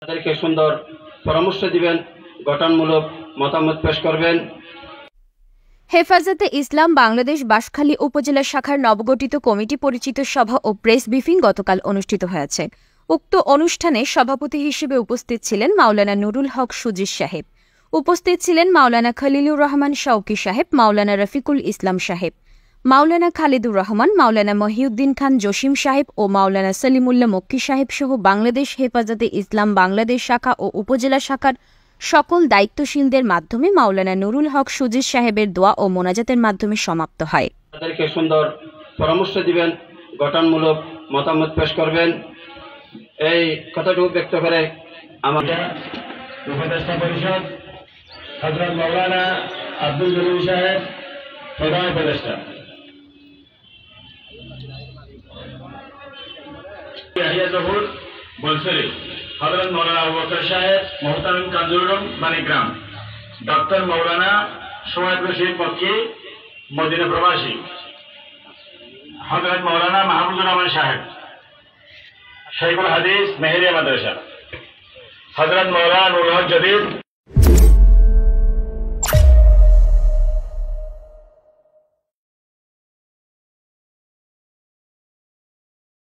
তাদেরকে সুন্দর পরামর্শ দিবেন, গঠনমূলক মতামত পেশ করবেন। হেফাজতে ইসলাম বাংলাদেশ বাঁশখালী উপজেলা শাখার নবগঠিত কমিটি পরিচিত সভা ও প্রেস ব্রিফিং গতকাল অনুষ্ঠিত হয়েছে। উক্ত অনুষ্ঠানে সভাপতি হিসেবে উপস্থিত ছিলেন মাওলানা নুরুল হক সুজির সাহেব। উপস্থিত ছিলেন মাওলানা খলিলুর রহমান শওকী সাহেব, মাওলানা রফিকুল ইসলাম সাহেব, মাওলানা খালিদুর রহমান, মাওলানা মহিউদ্দিন খান জসিম সাহেব ও মাওলানা সলিমুল্লাহ মক্কি সাহেব সহ বাংলাদেশ হেফাজতে ইসলাম বাংলাদেশ শাখা ও উপজেলা শাখার সকল দায়িত্বশীলদের মাধ্যমে মাওলানা নুরুল হক সুজির সাহেবের দোয়া ও মোনাজাতের মাধ্যমে সমাপ্ত হয়। তাদেরকে সুন্দর পরামর্শ দিবেন, গঠনমূলক মতামত পেশ করবেন। এই কথাটুকু ব্যক্ত করে আমাদের উপদেষ্টা পরিষদ হযরত মাওলানা আব্দুল জলিল সাহেব, প্রধান উপদেষ্টা ইয়াহিয়া জহুর বলছড়ি, হযরত মাওলানা আবু বকর সাহেব মোহতামিম কাঞ্জুরুম মানিগ্রাম, ডক্টর মাওলানা সোহাগ রশিদ মক্কি মদিনা প্রবাসী, হযরত মাওলানা মাহমুদুর রহমান সাহেব শাইখুল হাদিস মেহেরিয়া মাদ্রাসা, হযরত মাওলানা নুরুল হক জদিদ